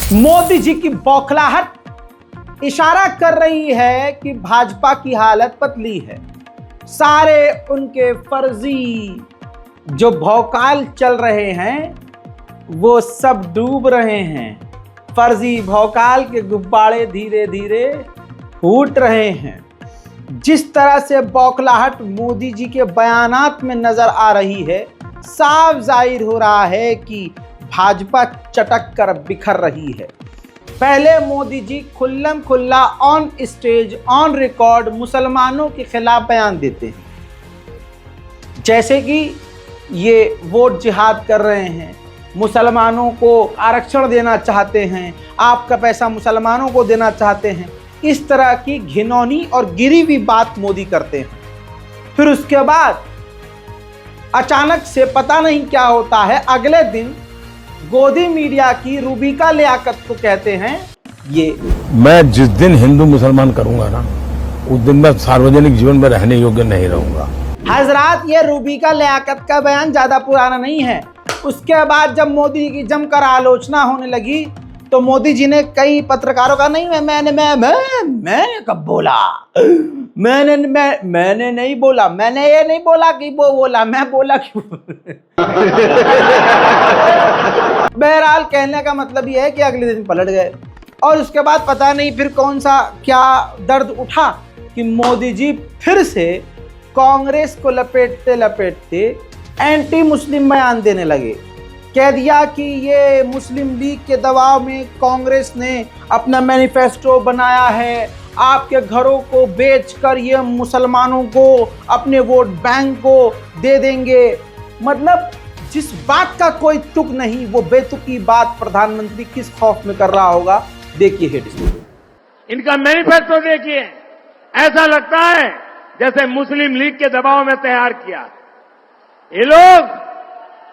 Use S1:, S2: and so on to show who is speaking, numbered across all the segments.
S1: मोदी जी की बौखलाहट इशारा कर रही है कि भाजपा की हालत पतली है। सारे उनके फर्जी जो भौकाल चल रहे हैं वो सब डूब रहे हैं। फर्जी भौकाल के गुब्बारे धीरे धीरे फूट रहे हैं। जिस तरह से बौखलाहट मोदी जी के बयानात में नजर आ रही है, साफ जाहिर हो रहा है कि भाजपा चटक कर बिखर रही है। पहले मोदी जी खुल्लम खुल्ला ऑन स्टेज ऑन रिकॉर्ड मुसलमानों के खिलाफ बयान देते हैं, जैसे कि ये वोट जिहाद कर रहे हैं, मुसलमानों को आरक्षण देना चाहते हैं, आपका पैसा मुसलमानों को देना चाहते हैं। इस तरह की घिनौनी और गिरी हुई बात मोदी करते हैं। फिर उसके बाद अचानक से पता नहीं क्या होता है, अगले दिन गोदी मीडिया की रूबिका लियाकत को कहते हैं ये
S2: मैं जिस दिन हिंदू मुसलमान करूंगा ना, उस दिन मैं सार्वजनिक जीवन में रहने योग्य नहीं रहूंगा।
S1: हजरात, ये रूबिका लियाकत का बयान ज्यादा पुराना नहीं है। उसके बाद जब मोदी की जमकर आलोचना होने लगी तो मोदी जी ने कई पत्रकारों का नहीं मैंने कब बोला, मैंने नहीं बोला, मैंने ये नहीं बोला कि वो बोला, मैं बोला क्यों। बहरहाल कहने का मतलब ये है कि अगले दिन पलट गए और उसके बाद पता नहीं फिर कौन सा क्या दर्द उठा कि मोदी जी फिर से कांग्रेस को लपेटते लपेटते एंटी मुस्लिम बयान देने लगे। कह दिया कि ये मुस्लिम लीग के दबाव में कांग्रेस ने अपना मैनिफेस्टो बनाया है, आपके घरों को बेचकर ये मुसलमानों को अपने वोट बैंक को दे देंगे। मतलब जिस बात का कोई तुक नहीं, वो बेतुकी बात प्रधानमंत्री किस खौफ में कर रहा होगा, देखिए हेड स्टोरी।
S3: इनका मैनिफेस्टो देखिए, ऐसा लगता है जैसे मुस्लिम लीग के दबाव में तैयार किया। ये लोग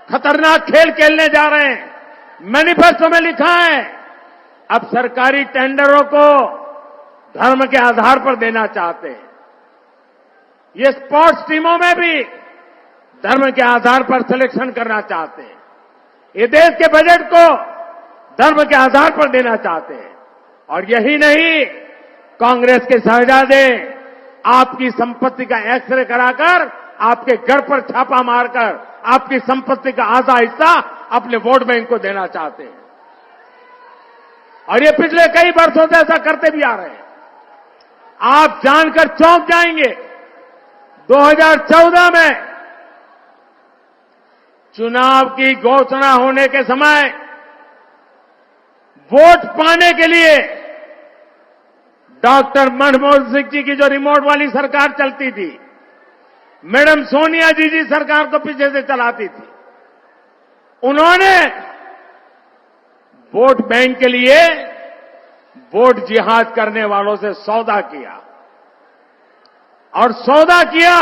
S3: खतरनाक खेल खेलने जा रहे हैं। मैनिफेस्टो में लिखा है अब सरकारी टेंडरों को धर्म के आधार पर देना चाहते हैं। ये स्पोर्ट्स टीमों में भी धर्म के आधार पर सिलेक्शन करना चाहते हैं। ये देश के बजट को धर्म के आधार पर देना चाहते हैं। और यही नहीं, कांग्रेस के शहजादे आपकी संपत्ति का एक्सरे कराकर आपके घर पर छापा मारकर आपकी संपत्ति का आधा हिस्सा अपने वोट बैंक को देना चाहते हैं। और ये पिछले कई वर्षों से ऐसा करते भी आ रहे हैं। आप जानकर चौंक जाएंगे, 2014 में चुनाव की घोषणा होने के समय वोट पाने के लिए डॉक्टर मनमोहन सिंह जी की जो रिमोट वाली सरकार चलती थी, मैडम सोनिया जी सरकार को पीछे से चलाती थी, उन्होंने वोट बैंक के लिए वोट जिहाद करने वालों से सौदा किया। और सौदा किया,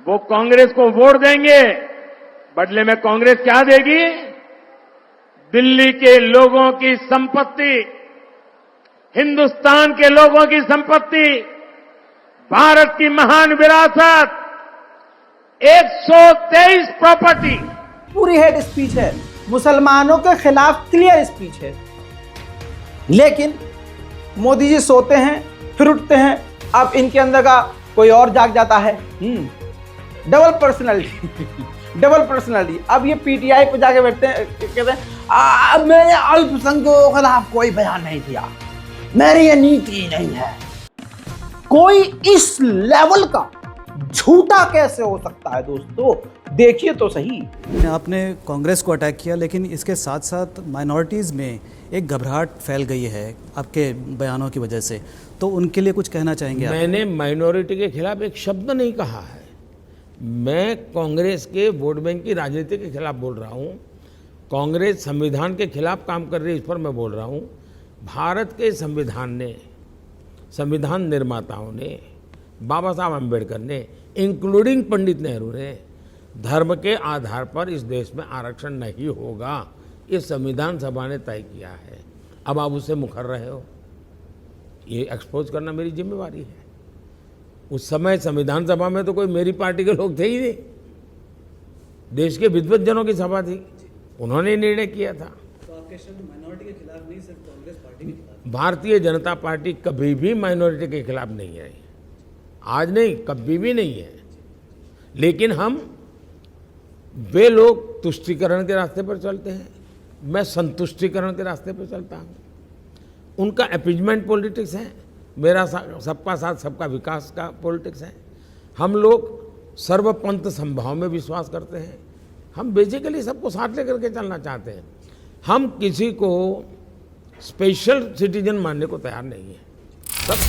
S3: वो कांग्रेस को वोट देंगे, बदले में कांग्रेस क्या देगी? दिल्ली के लोगों की संपत्ति, हिंदुस्तान के लोगों की संपत्ति, भारत की महान विरासत, 123 प्रॉपर्टी।
S1: पूरी हेड स्पीच है, मुसलमानों के खिलाफ क्लियर स्पीच है। लेकिन मोदी जी सोते हैं फिर उठते हैं। अब इनके अंदर का कोई और जाग जाता है, डबल पर्सनालिटी। अब ये पीटीआई पे जाके बैठते हैं, कहते हैं मैंने अल्पसंख्यकों के खिलाफ कोई बयान नहीं दिया, मेरी ये नीति नहीं है। कोई इस लेवल का झूठा कैसे हो सकता है दोस्तों? देखिए तो सही।
S4: आपने कांग्रेस को अटैक किया, लेकिन इसके साथ साथ माइनॉरिटीज़ में एक घबराहट फैल गई है आपके बयानों की वजह से, तो उनके लिए कुछ कहना चाहेंगे आप?
S2: मैंने माइनॉरिटी के खिलाफ एक शब्द नहीं कहा है। मैं कांग्रेस के वोट बैंक की राजनीति के खिलाफ बोल रहा हूँ। कांग्रेस संविधान के खिलाफ काम कर रही है, इस पर मैं बोल रहा हूँ। भारत के संविधान ने, संविधान निर्माताओं ने, बाबा साहब अम्बेडकर ने, इंक्लूडिंग पंडित नेहरू ने, धर्म के आधार पर इस देश में आरक्षण नहीं होगा, ये संविधान सभा ने तय किया है। अब आप उससे मुकर रहे हो, ये एक्सपोज करना मेरी जिम्मेवारी है। उस समय संविधान सभा में तो कोई मेरी पार्टी के लोग थे ही नहीं, देश के विद्वत जनों की सभा थी, उन्होंने निर्णय किया था।
S4: आपके शब्द माइनॉरिटी के खिलाफ नहीं, सिर्फ कांग्रेस पार्टी के खिलाफ।
S2: भारतीय जनता पार्टी कभी भी माइनॉरिटी के खिलाफ नहीं रही, आज नहीं, कभी भी नहीं है। लेकिन हम वे लोग तुष्टीकरण के रास्ते पर चलते हैं, मैं संतुष्टीकरण के रास्ते पर चलता हूँ। उनका अपीजमेंट पॉलिटिक्स है, मेरा सबका साथ सबका विकास का पॉलिटिक्स है। हम लोग सर्वपंथ संभाव में विश्वास करते हैं। हम बेसिकली सबको साथ लेकर के चलना चाहते हैं। हम किसी को स्पेशल सिटीजन मानने को तैयार नहीं है।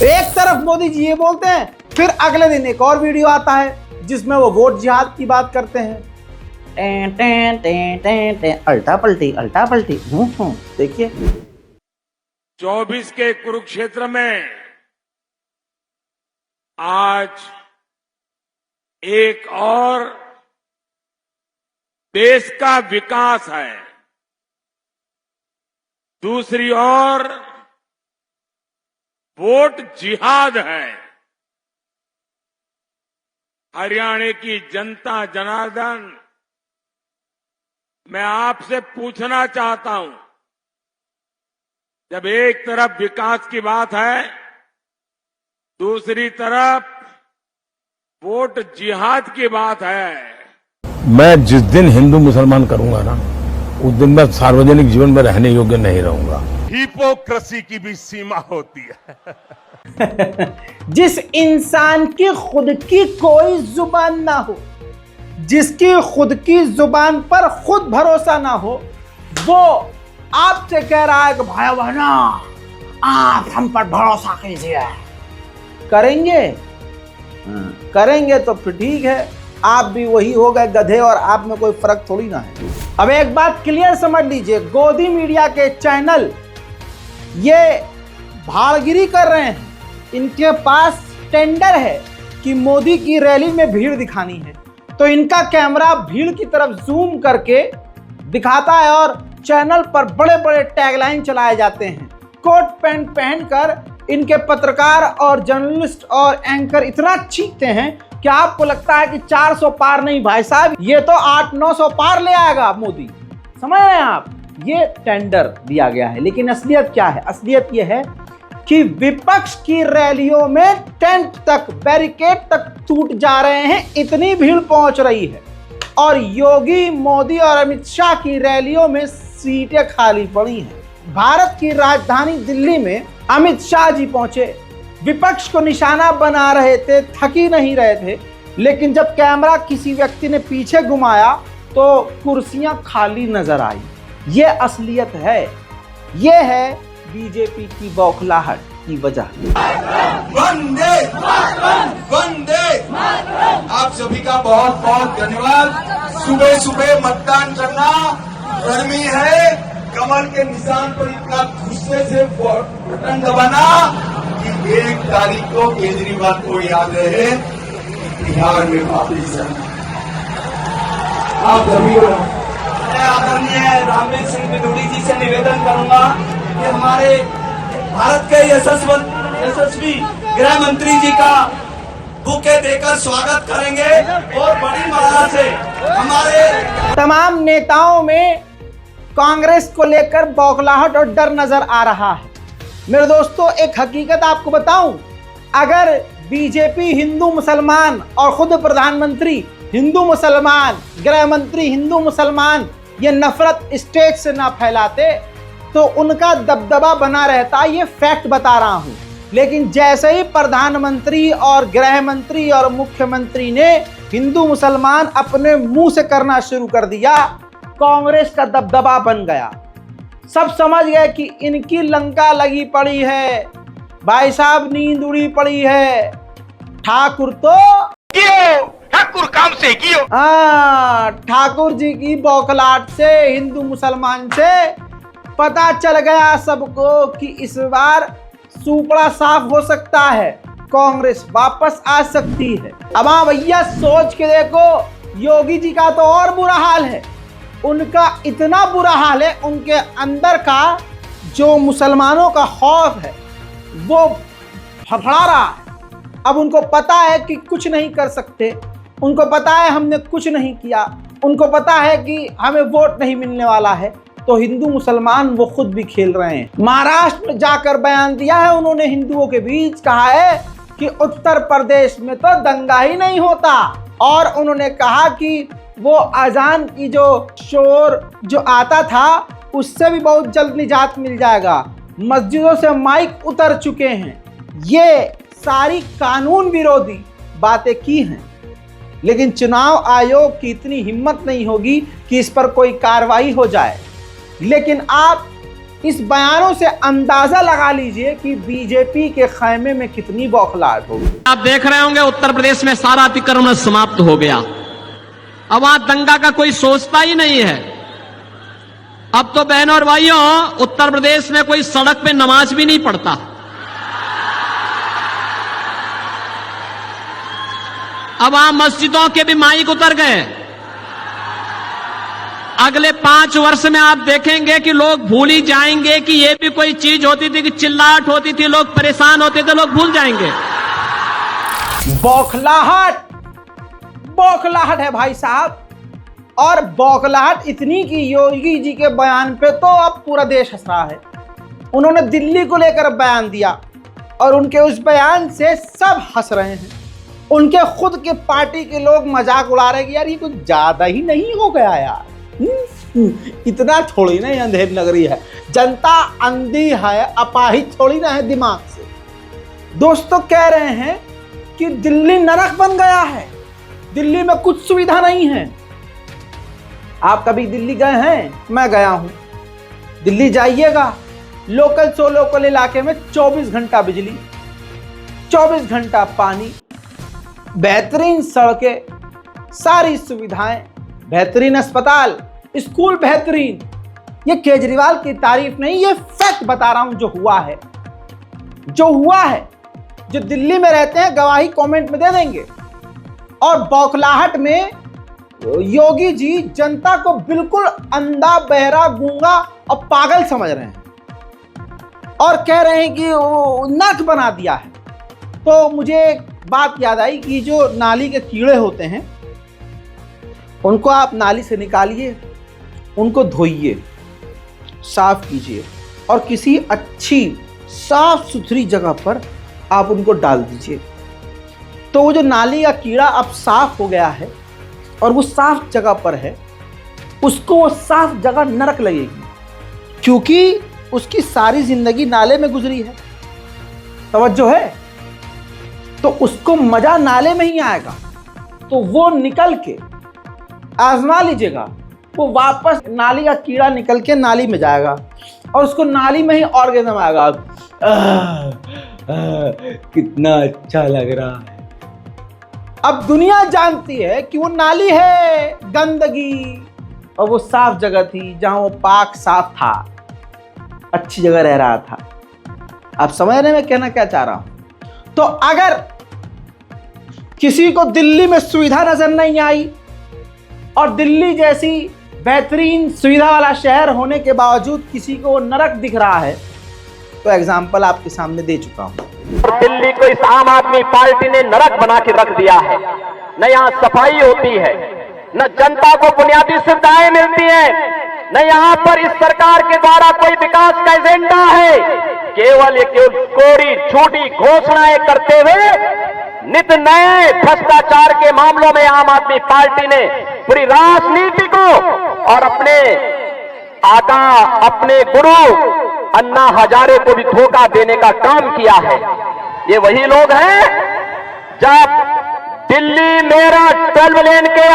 S1: एक तरफ मोदी जी ये बोलते हैं, फिर अगले दिन एक और वीडियो आता है जिसमें वो वोट जिहाद की बात करते हैं। अल्टा पलटी देखिए।
S3: 24 के कुरुक्षेत्र में आज एक और देश का विकास है, दूसरी ओर वोट जिहाद है। हरियाणा की जनता जनार्दन, मैं आपसे पूछना चाहता हूं, जब एक तरफ विकास की बात है, दूसरी तरफ वोट जिहाद की बात है।
S2: मैं जिस दिन हिंदू मुसलमान करूंगा ना, उस दिन मैं सार्वजनिक जीवन में रहने योग्य नहीं रहूंगा।
S3: हिपोक्रेसी की भी सीमा होती है।
S1: जिस इंसान की खुद की कोई जुबान ना हो, जिसकी खुद की जुबान पर खुद भरोसा ना हो, वो आपसे कह रहा है कि भाई बहना आप हम पर भरोसा कीजिए। करेंगे तो फिर ठीक है, आप भी वही हो गए गधे और आप में कोई फर्क थोड़ी ना है। अब एक बात क्लियर समझ लीजिए, गोदी मीडिया के चैनल ये भाड़गिरी कर रहे हैं। इनके पास टेंडर है कि मोदी की रैली में भीड़ दिखानी है, तो इनका कैमरा भीड़ की तरफ जूम करके दिखाता है और चैनल पर बड़े बड़े टैगलाइन चलाए जाते हैं। कोट पैंट पहनकर इनके पत्रकार और जर्नलिस्ट और एंकर इतना चीखते हैं कि आपको लगता है कि 400 पार नहीं भाई साहब, ये तो 800-900 पार ले आएगा मोदी। समझ रहे हैं आप? ये टेंडर दिया गया है। लेकिन असलियत क्या है? असलियत ये है कि विपक्ष की रैलियों में टेंट तक, बैरिकेड तक टूट जा रहे हैं, इतनी भीड़ पहुंच रही है। और योगी, मोदी और अमित शाह की रैलियों में सीटें खाली पड़ी हैं। भारत की राजधानी दिल्ली में अमित शाह जी पहुंचे, विपक्ष को निशाना बना रहे थे, थक ही नहीं रहे थे। लेकिन जब कैमरा किसी व्यक्ति ने पीछे घुमाया तो कुर्सियां खाली नजर आई। ये असलियत है, ये है बीजेपी की बौखलाहट की वजह।
S5: वंदे वंदे, आप सभी का बहुत बहुत धन्यवाद। सुबह सुबह मतदान करना, गर्मी है, कमल के निशान पर इतना गुस्से से बटन दबाना कि 1 तारीख को केजरीवाल को याद रहे बिहार में वापिस आना। आप सभी को मैं आदरणीय रामवीर सिंह बिदुड़ी जी से निवेदन करूंगा कि हमारे भारत के यशस्वी गृह मंत्री जी का बुके देकर स्वागत करेंगे और बड़ी मात्रा से हमारे
S1: तमाम नेताओं में कांग्रेस को लेकर बौखलाहट और डर नजर आ रहा है। मेरे दोस्तों, एक हकीकत आपको बताऊं, अगर बीजेपी हिंदू मुसलमान और खुद प्रधानमंत्री हिंदू मुसलमान, गृह मंत्री हिंदू मुसलमान, ये नफरत स्टेज से ना फैलाते तो उनका दबदबा बना रहता। ये फैक्ट बता रहा हूं। लेकिन जैसे ही प्रधानमंत्री और गृह मंत्री और मुख्यमंत्री ने हिंदू मुसलमान अपने मुंह से करना शुरू कर दिया, कांग्रेस का दबदबा बन गया। सब समझ गए कि इनकी लंका लगी पड़ी है, भाई साहब नींद उड़ी पड़ी है। ठाकुर तो
S3: ठाकुर काम से कियो।
S1: ठाकुर जी की बौखलाहट से, हिंदू मुसलमान से पता चल गया सबको कि इस बार सूपड़ा साफ हो सकता है, कांग्रेस वापस आ सकती है। अब हाँ भैया, सोच के देखो, योगी जी का तो और बुरा हाल है। उनका इतना बुरा हाल है, उनके अंदर का जो मुसलमानों का खौफ है वो फड़फड़ा रहा है। अब उनको पता है कि कुछ नहीं कर सकते, उनको पता है हमने कुछ नहीं किया, उनको पता है कि हमें वोट नहीं मिलने वाला है, तो हिंदू मुसलमान वो खुद भी खेल रहे हैं। महाराष्ट्र में जाकर बयान दिया है उन्होंने, हिंदुओं के बीच कहा है कि उत्तर प्रदेश में तो दंगा ही नहीं होता, और उन्होंने कहा कि वो अजान की जो शोर जो आता था उससे भी बहुत जल्द निजात मिल जाएगा। मस्जिदों से माइक उतर चुके हैं। ये सारी कानून विरोधी बातें की हैं, लेकिन चुनाव आयोग की इतनी हिम्मत नहीं होगी कि इस पर कोई कार्रवाई हो जाए। लेकिन आप इस बयानों से अंदाजा लगा लीजिए कि बीजेपी के खैमे में कितनी बौखलाहट होगी।
S6: आप देख रहे होंगे उत्तर प्रदेश में सारा अतिक्रमण समाप्त हो गया। अब वहां दंगा का कोई सोचता ही नहीं है। अब तो बहनों और भाइयों, उत्तर प्रदेश में कोई सड़क पे नमाज भी नहीं पढ़ता। अब वहां मस्जिदों के भी माइक उतर गए। अगले 5 वर्ष में आप देखेंगे कि लोग भूल ही जाएंगे कि ये भी कोई चीज होती थी, कि चिल्लाहट होती थी, लोग परेशान होते थे, लोग भूल जाएंगे।
S1: बौखलाहट, बौखलाहट है भाई साहब। और बौखलाहट इतनी कि योगी जी के बयान पे तो अब पूरा देश हंस रहा है। उन्होंने दिल्ली को लेकर बयान दिया और उनके उस बयान से सब हंस रहे हैं। उनके खुद के पार्टी के लोग मजाक उड़ा रहे हैं कि यार ये कुछ ज्यादा ही नहीं हो गया यार, इतना थोड़ी ना अंधेर नगरी है, जनता अंधी है, अपाहिज थोड़ी ना है दिमाग से। दोस्तों कह रहे हैं कि दिल्ली नरक बन गया है, दिल्ली में कुछ सुविधा नहीं है। आप कभी दिल्ली गए हैं? मैं गया हूं। दिल्ली जाइएगा, लोकल सो लोकल इलाके में 24 घंटा बिजली, 24 घंटा पानी, बेहतरीन सड़कें, सारी सुविधाएं, बेहतरीन अस्पताल, स्कूल बेहतरीन। ये केजरीवाल की तारीफ नहीं, ये फैक्ट बता रहा हूं जो हुआ है। जो हुआ है, जो दिल्ली में रहते हैं गवाही कमेंट में दे देंगे। और बौखलाहट में योगी जी जनता को बिल्कुल अंधा, बहरा, गूंगा और पागल समझ रहे हैं और कह रहे हैं कि नर्क बना दिया है। तो मुझे एक बात याद आई कि जो नाली के कीड़े होते हैं उनको आप नाली से निकालिए, उनको धोइए, साफ कीजिए और किसी अच्छी साफ सुथरी जगह पर आप उनको डाल दीजिए। तो वो जो नाली का कीड़ा अब साफ हो गया है और वो साफ जगह पर है, उसको वो साफ जगह नरक लगेगी, क्योंकि उसकी सारी जिंदगी नाले में गुजरी है। तवज्जो है? तो उसको मजा नाले में ही आएगा। तो वो निकल के आजमा लीजिएगा, वो वापस नाली का कीड़ा निकल के नाली में जाएगा और उसको नाली में ही ऑर्गेजम आएगा। कितना अच्छा लग रहा है। अब दुनिया जानती है कि वो नाली है गंदगी, और वो साफ जगह थी जहां वो पाक साफ था, अच्छी जगह रह रहा था। आप समझ रहे हैं मैं कहना क्या चाह रहा हूं? तो अगर किसी को दिल्ली में सुविधा नजर नहीं आई और दिल्ली जैसी बेहतरीन सुविधा वाला शहर होने के बावजूद किसी को नरक दिख रहा है, तो एग्जाम्पल आपके सामने दे चुका हूं।
S7: दिल्ली को इस आम आदमी पार्टी ने नरक बना के रख दिया है। न यहाँ सफाई होती है, न जनता को बुनियादी सुविधाएं मिलती हैं, न यहाँ पर इस सरकार के द्वारा कोई विकास का एजेंडा है। केवल कोरी झूठी घोषणाएं करते हुए नित नए भ्रष्टाचार के मामलों में आम आदमी पार्टी ने पूरी राजनीति को और अपने आका, अपने गुरु अन्ना हजारे को भी धोखा देने का काम किया है। ये वही लोग हैं जब दिल्ली मेरठ 12 लेन के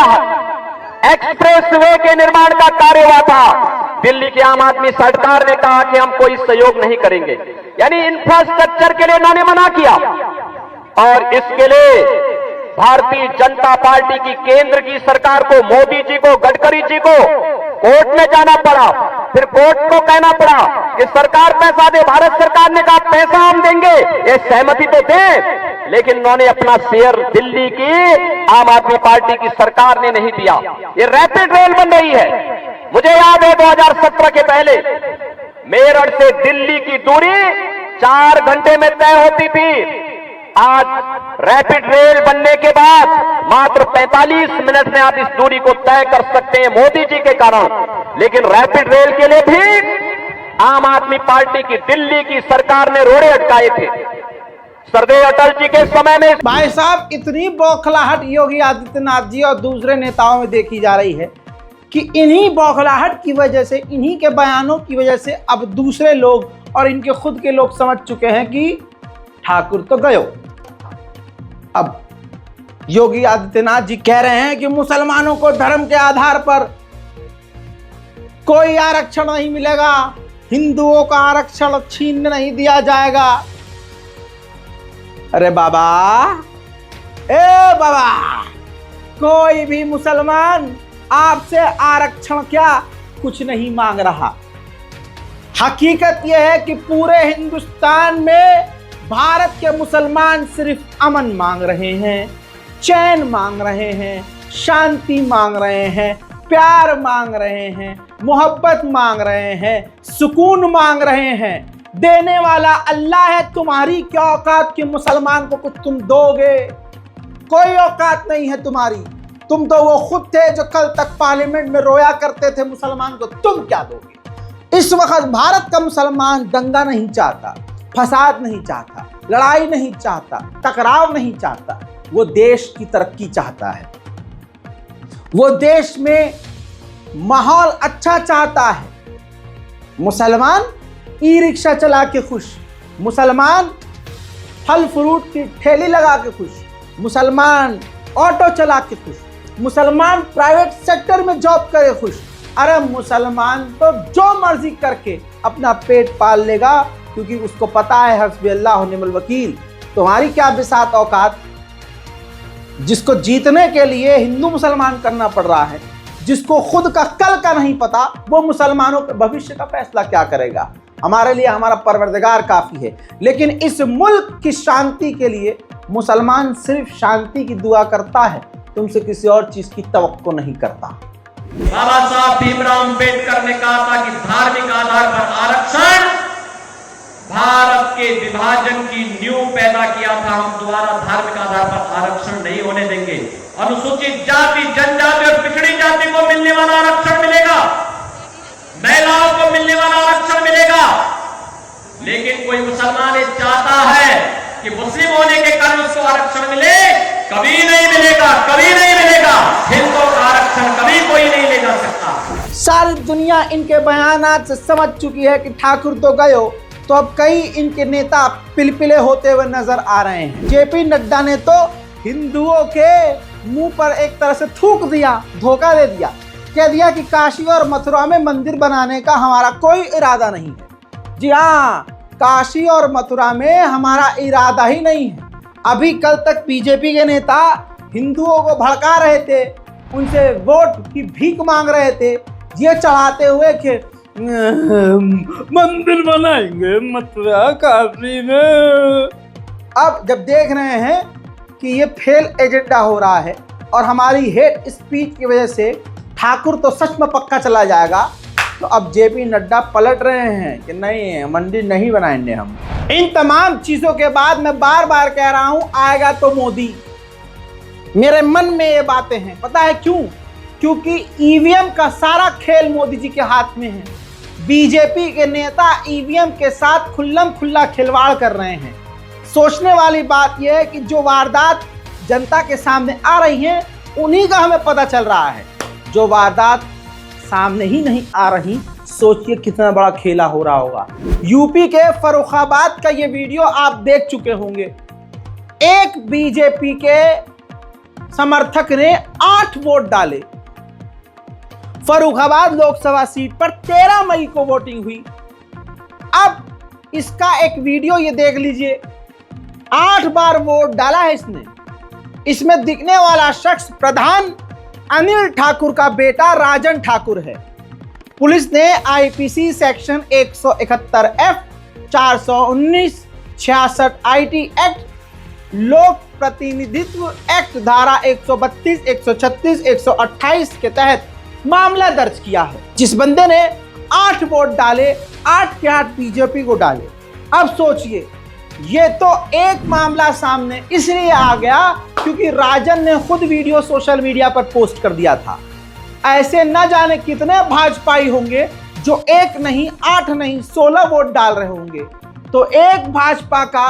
S7: एक्सप्रेसवे के निर्माण का कार्य हुआ था, दिल्ली की आम आदमी सरकार ने कहा कि हम कोई सहयोग नहीं करेंगे, यानी इंफ्रास्ट्रक्चर के लिए उन्होंने मना किया। और इसके लिए भारतीय जनता पार्टी की केंद्र की सरकार को, मोदी जी को, गडकरी जी को कोर्ट में जाना पड़ा। फिर कोर्ट को कहना पड़ा कि सरकार पैसा दे। भारत सरकार ने कहा पैसा हम देंगे, ये सहमति तो दे, लेकिन उन्होंने अपना शेयर दिल्ली की आम आदमी पार्टी की सरकार ने नहीं दिया। ये रैपिड रेल बन रही है। मुझे याद है 2017 के पहले मेरठ से दिल्ली की दूरी 4 घंटे में तय होती थी। आज रैपिड रेल बनने के बाद मात्र 45 मिनट में आप इस दूरी को तय कर सकते हैं मोदी जी के कारण। लेकिन रैपिड रेल के लिए भी आम आदमी पार्टी की दिल्ली की सरकार ने रोड़े अटकाए थे। सरदेव अटल जी के समय में
S1: भाई साहब, इतनी बौखलाहट योगी आदित्यनाथ जी और दूसरे नेताओं में देखी जा रही है कि इन्हीं बौखलाहट की वजह से, इन्हीं के बयानों की वजह से अब दूसरे लोग और इनके खुद के लोग समझ चुके हैं कि ठाकुर तो गयो। अब योगी आदित्यनाथ जी कह रहे हैं कि मुसलमानों को धर्म के आधार पर कोई आरक्षण नहीं मिलेगा, हिंदुओं का आरक्षण छीन नहीं दिया जाएगा। अरे बाबा, ए बाबा, कोई भी मुसलमान आपसे आरक्षण क्या कुछ नहीं मांग रहा। हकीकत यह है कि पूरे हिंदुस्तान में भारत के मुसलमान सिर्फ अमन मांग रहे हैं, चैन मांग रहे हैं, शांति मांग रहे हैं, प्यार मांग रहे हैं, मोहब्बत मांग रहे हैं, सुकून मांग रहे हैं। देने वाला अल्लाह है। तुम्हारी क्या औकात कि मुसलमान को कुछ तुम दोगे? कोई औकात नहीं है तुम्हारी। तुम तो वो खुद थे जो कल तक पार्लियामेंट में रोया करते थे मुसलमान को तुम क्या दोगे। इस वक्त भारत का मुसलमान दंगा नहीं चाहता, फसाद नहीं चाहता, लड़ाई नहीं चाहता, टकराव नहीं चाहता। वो देश की तरक्की चाहता है, वो देश में माहौल अच्छा चाहता है। मुसलमान ई रिक्शा चला के खुश, मुसलमान फल फ्रूट की ठेली लगा के खुश, मुसलमान ऑटो चला के खुश, मुसलमान प्राइवेट सेक्टर में जॉब करे खुश। अरे मुसलमान तो जो मर्जी करके अपना पेट पाल लेगा, क्योंकि उसको पता है हस्बी अल्लाह व निअमल वकील। तुम्हारी क्या बिसात औकात, जिसको जीतने के लिए हिंदू मुसलमान करना पड़ रहा है, जिसको खुद का कल का नहीं पता, वो मुसलमानों के भविष्य का फैसला क्या करेगा। हमारे लिए हमारा परवरदिगार काफी है, लेकिन इस मुल्क की शांति के लिए मुसलमान सिर्फ शांति की दुआ करता है, तुमसे किसी और चीज की तवक्को नहीं करता।
S6: बाबा साहब भीमराव अंबेडकर ने कहा था कि धार्मिक आधार पर आरक्षण भारत के विभाजन की नींव पैदा किया था। हम दोबारा धार्मिक आधार पर आरक्षण नहीं होने देंगे। अनुसूचित जाति, जनजाति और पिछड़ी जाति को मिलने वाला आरक्षण मिलेगा, महिलाओं को मिलने वाला आरक्षण मिलेगा। लेकिन कोई मुसलमान ये चाहता है कि मुस्लिम होने के कारण उसको आरक्षण मिले, कभी नहीं मिलेगा, कभी नहीं मिलेगा। हिंदुओं का आरक्षण कभी कोई नहीं ले जा सकता।
S1: सारी दुनिया इनके बयानात से समझ चुकी है कि ठाकुर तो गयो, तो अब कई इनके नेता पिलपिले होते हुए नजर आ रहे हैं। जेपी नड्डा ने तो हिंदुओं के मुंह पर एक तरह से थूक दिया, धोखा दे दिया, कह दिया कि काशी और मथुरा में मंदिर बनाने का हमारा कोई इरादा नहीं है। जी हाँ, काशी और मथुरा में हमारा इरादा ही नहीं है। अभी कल तक बीजेपी के नेता हिंदुओं को भड़का रहे थे, उनसे वोट की भीख मांग रहे थे, ये चढ़ाते हुए कि मंदिर बनाएंगे मथुरा काशी में। अब जब देख रहे हैं कि ये फेल एजेंडा हो रहा है और हमारी हेट स्पीच की वजह से ठाकुर तो सच में पक्का चला जाएगा, तो अब जेपी नड्डा पलट रहे हैं कि नहीं, मंदिर नहीं बनाएंगे हम। इन तमाम चीजों के बाद मैं बार बार कह रहा हूं, आएगा तो मोदी। मेरे मन में ये बातें हैं, पता है क्यों? क्योंकि ईवीएम का सारा खेल मोदी जी के हाथ में है। बीजेपी के नेता ईवीएम के साथ खुल्लम खुल्ला खिलवाड़ कर रहे हैं। सोचने वाली बात यह है कि जो वारदात जनता के सामने आ रही हैं, उन्हीं का हमें पता चल रहा है। जो वारदात सामने ही नहीं आ रही, सोचिए कितना बड़ा खेला हो रहा होगा। यूपी के फर्रुखाबाद का ये वीडियो आप देख चुके होंगे। एक बीजेपी के समर्थक ने 8 वोट डाले। फर्रुखाबाद लोकसभा सीट पर 13 मई को वोटिंग हुई। अब इसका एक वीडियो ये देख लीजिए। 8 बार वोट डाला है इसने। इसमें दिखने वाला शख्स प्रधान अनिल ठाकुर का बेटा राजन ठाकुर है। पुलिस ने IPC section 171F, 419, 66 IT act, लोक प्रतिनिधित्व एक्ट धारा 132, 136, 128 के तहत मामला दर्ज किया है। जिस बंदे ने 8 वोट डाले, 8 के 8 बीजेपी को डाले। अब सोचिए, ये तो एक मामला सामने इसलिए आ गया क्योंकि राजन ने खुद वीडियो सोशल मीडिया पर पोस्ट कर दिया था। ऐसे न जाने कितने भाजपाई होंगे जो 1 नहीं 8 नहीं 16 वोट डाल रहे होंगे। तो एक भाजपा का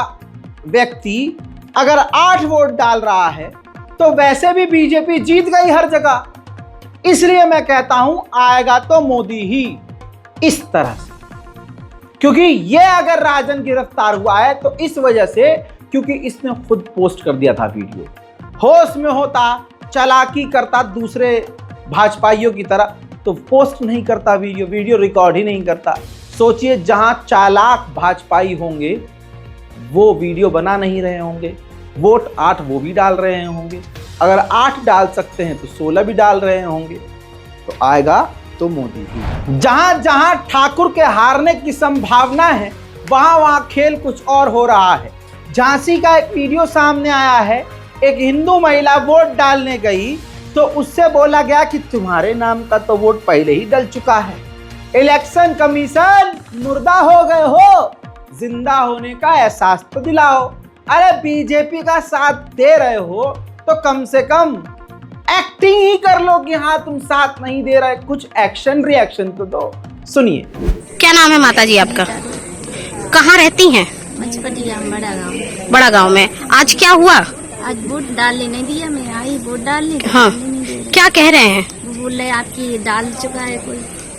S1: व्यक्ति अगर 8 वोट डाल रहा है तो वैसे भी बीजेपी जीत गई हर जगह। इसलिए मैं कहता हूं आएगा तो मोदी ही, इस तरह से। क्योंकि ये अगर राजन गिरफ्तार हुआ है तो इस वजह से क्योंकि इसने खुद पोस्ट कर दिया था वीडियो। होश में होता, चालाकी करता दूसरे भाजपाइयों की तरह तो पोस्ट नहीं करता वीडियो रिकॉर्ड ही नहीं करता। सोचिए जहां चालाक भाजपाई होंगे वो वीडियो बना नहीं रहे होंगे, वोट 8 वो भी डाल रहे होंगे। अगर 8 डाल सकते हैं तो 16 भी डाल रहे होंगे। तो आएगा तो मोदी ही। जहां जहां ठाकुर के हारने की संभावना है वहां वहां खेल कुछ और हो रहा है। झांसी का एक वीडियो सामने आया है, एक हिंदू महिला वोट डालने गई तो उससे बोला गया कि तुम्हारे नाम का तो वोट पहले ही डल चुका है। इलेक्शन कमीशन मुर्दा हो गए हो, जिंदा होने का एहसास तो दिलाओ। अरे बीजेपी का साथ दे रहे हो तो कम से कम एक्टिंग ही कर लो कि हाँ तुम साथ नहीं दे रहे, कुछ एक्शन रिएक्शन तो दो। सुनिए।
S8: क्या नाम है माता जी आपका? कहाँ रहती हैं?
S9: मचपटिया
S8: बड़ा गांव में। आज क्या हुआ?
S9: आज वोट डालने नहीं दिया, मैं आई वोट डालने।
S8: हाँ,
S9: नहीं दे
S8: क्या कह रहे हैं?
S9: वो बोल रहे आपकी डाल चुका है कोई।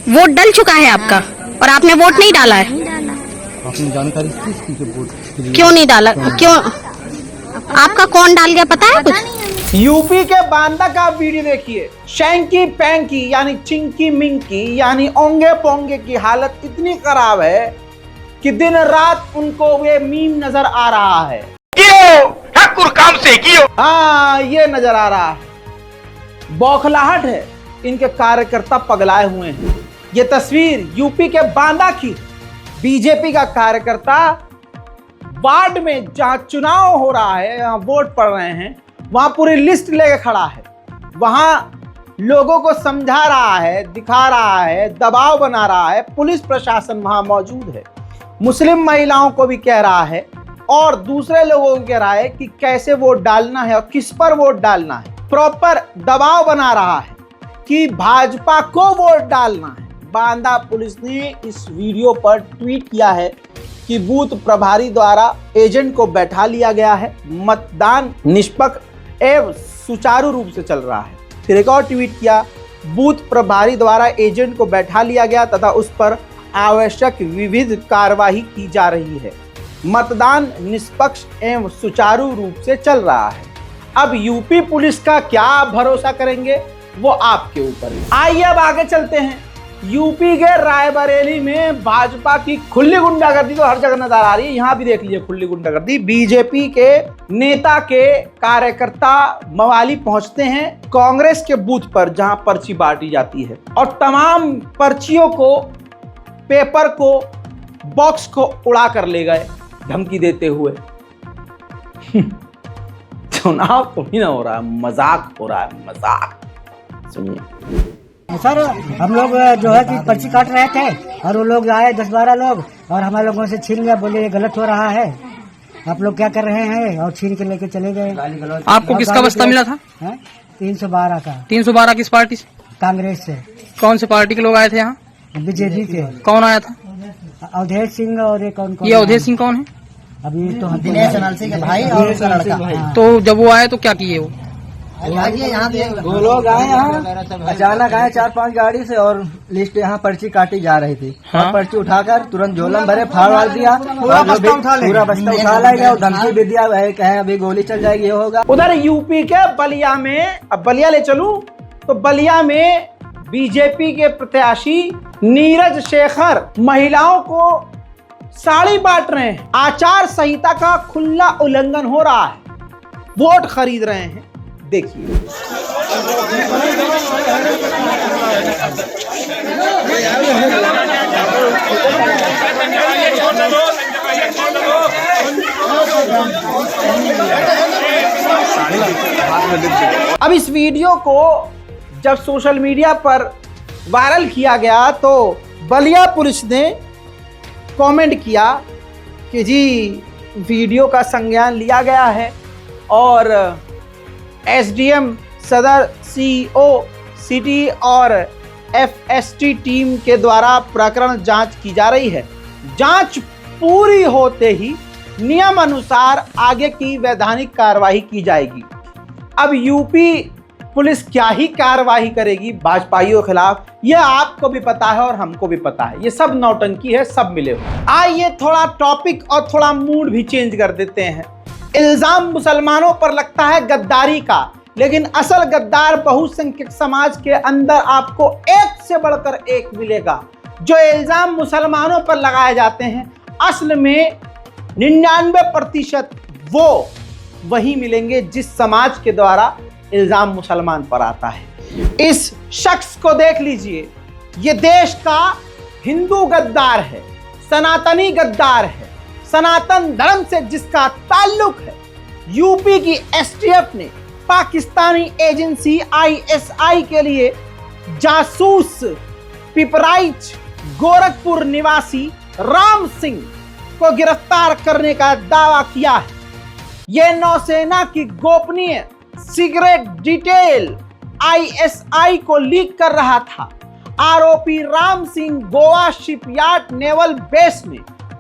S8: वोट डल चुका है आपका? और आपने वोट नहीं डाला है?
S9: नहीं डाला।
S4: आपने जानकारी
S8: क्यों नहीं डाला? क्यों? आपका कौन डाल गया पता है कुछ?
S1: यूपी के बांदा का वीडियो देखिए। शैंकी पैंकी यानी चिंकी मिंकी यानी ओंगे पोंगे की हालत इतनी खराब है कि दिन रात उनको वे मीम नजर आ रहा है।
S3: ठाकुर काम से कियो।
S1: हाँ, ये नजर आ रहा है। बौखलाहट है, इनके कार्यकर्ता पगलाए हुए हैं। ये तस्वीर यूपी के बांदा की। बीजेपी का कार्यकर्ता वार्ड में जहां चुनाव हो रहा है, जहां वोट पड़ रहे हैं, वहां पूरी लिस्ट लेके खड़ा है। वहां लोगों को समझा रहा है, दिखा रहा है, दबाव बना रहा है। पुलिस प्रशासन वहां मौजूद है। मुस्लिम महिलाओं को भी कह रहा है और दूसरे लोगों को कह रहा है कि कैसे वोट डालना है और किस पर वोट डालना है। प्रॉपर दबाव बना रहा है कि भाजपा को वोट डालना है। बांदा पुलिस ने इस वीडियो पर ट्वीट किया है कि बूथ प्रभारी द्वारा एजेंट को बैठा लिया गया है। मतदान निष्पक्ष एवं सुचारू रूप से चल रहा है। फिर एक और ट्वीट किया, बूथ प्रभारी द्वारा एजेंट को बैठा लिया गया तथा उस पर आवश्यक विविध कार्यवाही की जा रही है। मतदान निष्पक्ष एवं सुचारू रूप से चल रहा है। अब यूपी पुलिस का क्या आप भरोसा करेंगे वो आपके ऊपर है। आइए अब आगे चलते हैं। यूपी के रायबरेली में भाजपा की खुली गुंडागर्दी तो हर जगह नजर आ रही है। यहां भी देख लीजिए खुली गुंडागर्दी। बीजेपी के नेता के कार्यकर्ता मवाली पहुंचते हैं कांग्रेस के बूथ पर जहां पर्ची बांटी जाती है और तमाम पर्चियों को, पेपर को, बॉक्स को उड़ा कर ले गए धमकी देते हुए। चुनाव तो ही ना हो रहा है, मजाक हो रहा है, मजाक। सुनिए।
S10: सर, हम लोग जो है कि पर्ची काट रहे थे और वो लोग आए 10-12 लोग और हमारे लोगों से छीन लिया। बोले ये गलत हो रहा है, आप लोग क्या कर रहे हैं, और छीन के लेके चले गए।
S11: आपको किसका बस्ता मिला था?
S10: 312 का।
S11: 312 किस पार्टी से?
S10: कांग्रेस से।
S11: कौन से पार्टी के लोग आए थे यहाँ?
S10: बीजेपी के।
S11: कौन आया था?
S10: अवधेश सिंह और ये कौन?
S11: ये अवधेश सिंह कौन है?
S10: अभी तो दिनेश अनालसी के भाई और उसका लड़का।
S11: तो जब वो आए तो क्या किए वो?
S10: वो लोग आए यहाँ, अचानक आए 4-5 गाड़ी से और लिस्ट यहाँ पर्ची काटी जा रही थी।
S11: हाँ?
S10: पर्ची उठाकर तुरंत झोलम भरे, फाड़ वाड़ दिया, पूरा बस्ता उठा ले गया और धमकी भी दिया, कहे अभी गोली चल जाएगी, ये होगा।
S1: उधर यूपी के बलिया में, अब बलिया ले चलूं तो बलिया में बीजेपी के प्रत्याशी नीरज शेखर महिलाओं को साड़ी बांट रहे हैं। आचार संहिता का खुला उल्लंघन हो रहा है। वोट खरीद रहे हैं। देखिए। अब इस वीडियो को जब सोशल मीडिया पर वायरल किया गया तो बलिया पुलिस ने कमेंट किया कि जी वीडियो का संज्ञान लिया गया है और एसडीएम, सदर, सीईओ, सिटी और एफएसटी टीम के द्वारा प्रकरण जांच की जा रही है। जांच पूरी होते ही नियम अनुसार आगे की वैधानिक कार्रवाई की जाएगी। अब यूपी पुलिस क्या ही कार्रवाई करेगी भाजपाइयों के खिलाफ, यह आपको भी पता है और हमको भी पता है। ये सब नौटंकी है, सब मिले हुए। आइए थोड़ा टॉपिक और थोड़ा मूड भी चेंज कर देते हैं। इल्जाम मुसलमानों पर लगता है गद्दारी का, लेकिन असल गद्दार बहुसंख्यक समाज के अंदर आपको एक से बढ़कर एक मिलेगा। जो इल्जाम मुसलमानों पर लगाए जाते हैं असल में 99% वो वही मिलेंगे जिस समाज के द्वारा इल्जाम मुसलमान पर आता है। इस शख्स को देख लीजिए, ये देश का हिंदू गद्दार है, सनातनी गद्दार है, सनातन धर्म से जिसका ताल्लुक है। यूपी की एसटीएफ ने पाकिस्तानी एजेंसी आईएसआई के लिए जासूस पिपराइच गोरखपुर निवासी राम सिंह को गिरफ्तार करने का दावा किया है। यह नौसेना की गोपनीय सीक्रेट डिटेल आईएसआई को लीक कर रहा था। आरोपी Ram Singh Goa shipyard naval base में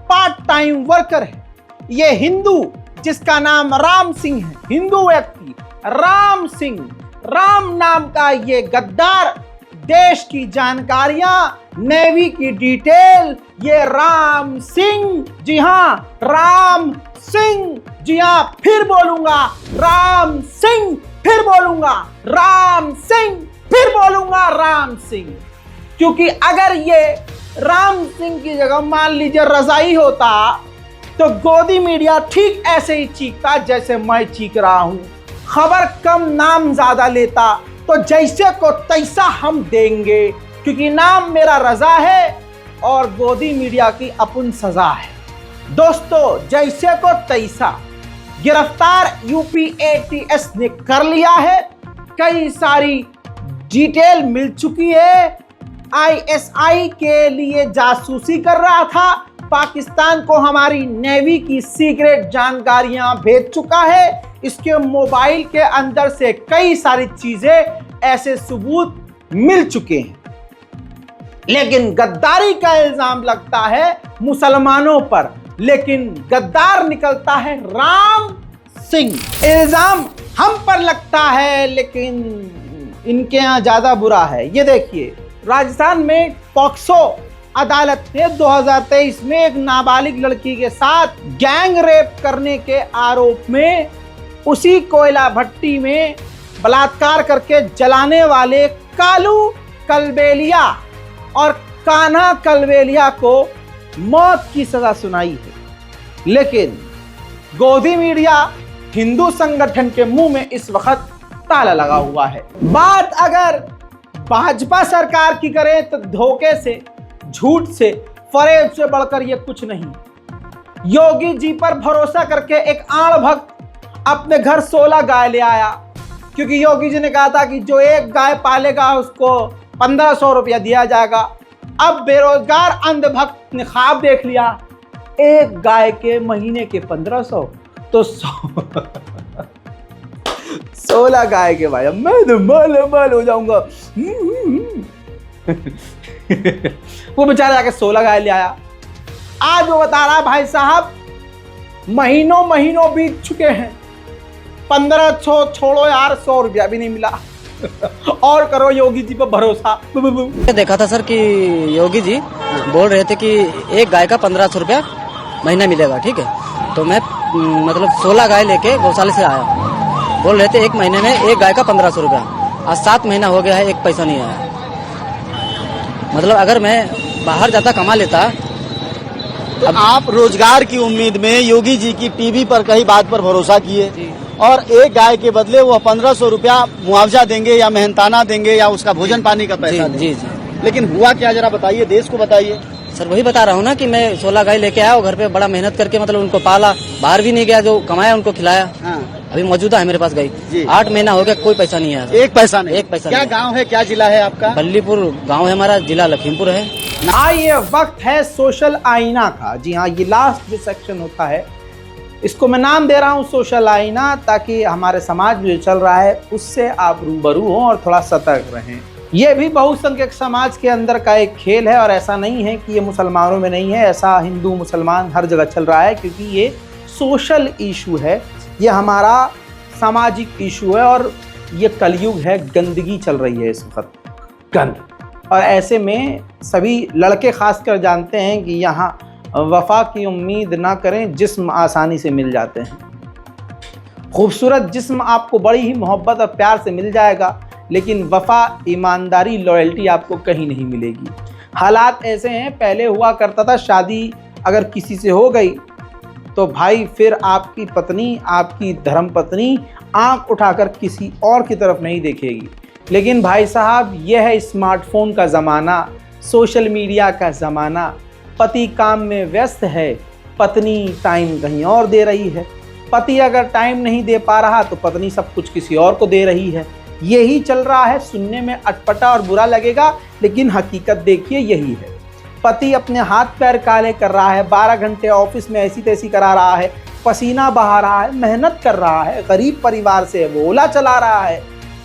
S1: पार्ट टाइम वर्कर है। यह हिंदू जिसका नाम राम सिंह है, हिंदू व्यक्ति राम सिंह, राम नाम का ये गद्दार देश की जानकारियां, नेवी की डिटेल, ये राम सिंह, जी हां राम सिंह, जी हां फिर बोलूंगा राम सिंह, फिर बोलूंगा राम सिंह, फिर बोलूंगा राम सिंह। क्योंकि अगर ये राम सिंह की जगह मान लीजिए रजाई होता तो गोदी मीडिया ठीक ऐसे ही चीखता जैसे मैं चीख रहा हूं। खबर कम नाम ज्यादा लेता तो जैसे को तैसा हम देंगे, क्योंकि नाम मेरा रजा है और गोदी मीडिया की अपन सजा है। दोस्तों, जैसे को तैसा गिरफ्तार यूपी एटीएस ने कर लिया है। कई सारी डिटेल मिल चुकी है। आईएसआई के लिए जासूसी कर रहा था, पाकिस्तान को हमारी नेवी की सीक्रेट जानकारियां भेज चुका है। इसके मोबाइल के अंदर से कई सारी चीजें ऐसे सबूत मिल चुके हैं, लेकिन गद्दारी का इल्जाम लगता है मुसलमानों पर, लेकिन गद्दार निकलता है राम सिंह। इल्जाम हम पर लगता है लेकिन इनके यहाँ ज्यादा बुरा है। ये देखिए, राजस्थान में पॉक्सो अदालत ने 2023 में एक नाबालिग लड़की के साथ गैंग रेप करने के आरोप में उसी कोयला भट्टी में बलात्कार करके जलाने वाले कालू कलबेलिया और कान्हा कलबेलिया को मौत की सजा सुनाई है। लेकिन गोदी मीडिया हिंदू संगठन के मुंह में इस वक्त ताला लगा हुआ है। बात अगर भाजपा सरकार की करें तो धोखे से, झूठ से, फरेब से बढ़कर यह कुछ नहीं। योगी जी पर भरोसा करके एक आड़ भक्त अपने घर 16 गाय ले आया, क्योंकि योगी जी ने कहा था कि जो एक गाय पालेगा उसको 1500 रुपया दिया जाएगा। अब बेरोजगार अंधभक्त ने ख्वाब देख लिया, एक गाय के महीने के 1500 तो 16 गाय के भाई मैं तो माल हो जाऊंगा। वो बेचारा जाके 16 गाय ले आया। आज वो बता रहा भाई साहब महीनों बीत चुके हैं, 1500 छोड़ो यार, 100 रुपया भी नहीं मिला। और करो योगी जी पर भरोसा।
S12: देखा था सर कि योगी जी बोल रहे थे कि एक गाय का 1500 रुपया महीना मिलेगा, ठीक है। तो मैं मतलब 16 गाय लेके गौशाला से आया, बोल रहे थे एक महीने में एक गाय का 1500 रुपया। आज 7 महीना हो गया है, एक पैसा नहीं आया। मतलब अगर मैं बाहर जाता कमा लेता।
S13: तो आप रोजगार की उम्मीद में योगी जी की टीवी पर कई बात पर भरोसा किए और एक गाय के बदले वो 1500 रुपया मुआवजा देंगे या मेहनताना देंगे या उसका भोजन पानी का पैसा देंगे।
S12: जी।
S13: लेकिन हुआ क्या, जरा बताइए, देश को बताइए।
S12: सर वही बता रहा हूँ ना कि मैं 16 गाय लेके आया और घर पे बड़ा मेहनत करके मतलब उनको पाला, बाहर भी नहीं गया, जो कमाया उनको खिलाया।
S13: हाँ।
S12: अभी मौजूदा है मेरे पास गाय, 8 महीना हो गया, कोई पैसा नहीं आया।
S13: एक पैसा नहीं?
S12: एक पैसा।
S13: क्या गाँव है, क्या जिला है आपका?
S12: बल्लीपुर गाँव है हमारा, जिला लखीमपुर है।
S1: ये वक्त है सोशल आईना का। जी हाँ, ये लास्ट जो सेक्शन होता है इसको मैं नाम दे रहा हूँ सोशल आईना, ताकि हमारे समाज में जो चल रहा है उससे आप रूबरू हों और थोड़ा सतर्क रहें। ये भी बहुसंख्यक समाज के अंदर का एक खेल है और ऐसा नहीं है कि ये मुसलमानों में नहीं है, ऐसा हिंदू मुसलमान हर जगह चल रहा है, क्योंकि ये सोशल इशू है, ये हमारा सामाजिक इशू है और ये कलयुग है, गंदगी चल रही है इस वक्त, गंद। और ऐसे में सभी लड़के खासकर जानते हैं कि यहाँ वफा की उम्मीद ना करें, जिस्म आसानी से मिल जाते हैं। खूबसूरत जिस्म आपको बड़ी ही मोहब्बत और प्यार से मिल जाएगा, लेकिन वफा, ईमानदारी, लॉयल्टी आपको कहीं नहीं मिलेगी। हालात ऐसे हैं, पहले हुआ करता था शादी अगर किसी से हो गई तो भाई फिर आपकी पत्नी, आपकी धर्म पत्नी आंख उठाकर किसी और की तरफ नहीं देखेगी। लेकिन भाई साहब, यह है स्मार्टफोन का ज़माना, सोशल मीडिया का ज़माना। पति काम में व्यस्त है, पत्नी टाइम कहीं और दे रही है। पति अगर टाइम नहीं दे पा रहा तो पत्नी सब कुछ किसी और को दे रही है। यही चल रहा है। सुनने में अटपटा और बुरा लगेगा, लेकिन हकीकत देखिए यही है। पति अपने हाथ पैर काले कर रहा है, 12 घंटे ऑफिस में ऐसी तैसी करा रहा है, पसीना बहा रहा है, मेहनत कर रहा है, गरीब परिवार से वो ओला चला रहा है,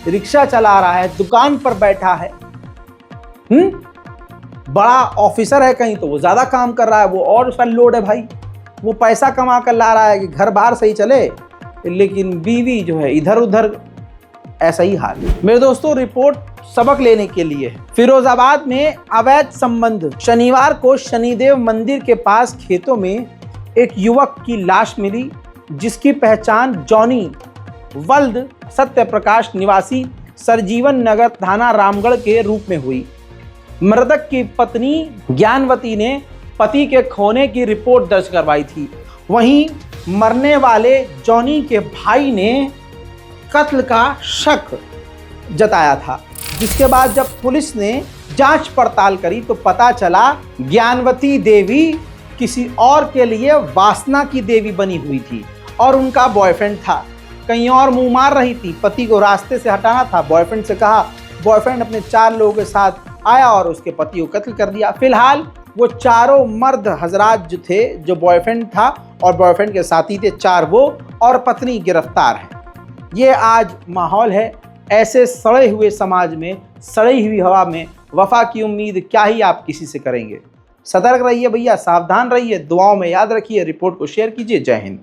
S1: रिक्शा चला रहा है, दुकान पर बैठा है, बड़ा ऑफिसर है कहीं तो वो ज़्यादा काम कर रहा है, वो और उसका लोड है भाई। वो पैसा कमा कर ला रहा है कि घर बाहर सही चले, लेकिन बीवी जो है इधर उधर, ऐसा ही हाल है। मेरे दोस्तों, रिपोर्ट सबक लेने के लिए है। फिरोजाबाद में अवैध संबंध। शनिवार को शनिदेव मंदिर के पास खेतों में एक युवक की लाश मिली, जिसकी पहचान जॉनी वल्द सत्य प्रकाश निवासी सरजीवन नगर थाना रामगढ़ के रूप में हुई। मृतक की पत्नी ज्ञानवती ने पति के खोने की रिपोर्ट दर्ज करवाई थी। वहीं मरने वाले जॉनी के भाई ने कत्ल का शक जताया था, जिसके बाद जब पुलिस ने जांच पड़ताल करी तो पता चला ज्ञानवती देवी किसी और के लिए वासना की देवी बनी हुई थी और उनका बॉयफ्रेंड था। कहीं और मुंह मार रही थी, पति को रास्ते से हटाना था। बॉयफ्रेंड से कहा, बॉयफ्रेंड अपने 4 लोगों के साथ आया और उसके पति को कत्ल कर दिया। फिलहाल वो चारों मर्द हजरात जो थे, जो बॉयफ्रेंड था और बॉयफ्रेंड के साथी थे 4 वो और पत्नी गिरफ्तार है। ये आज माहौल है। ऐसे सड़े हुए समाज में, सड़ी हुई हवा में वफा की उम्मीद क्या ही आप किसी से करेंगे। सतर्क रहिए भैया, सावधान रहिए, दुआओं में याद रखिए। रिपोर्ट को शेयर कीजिए। जय हिंद।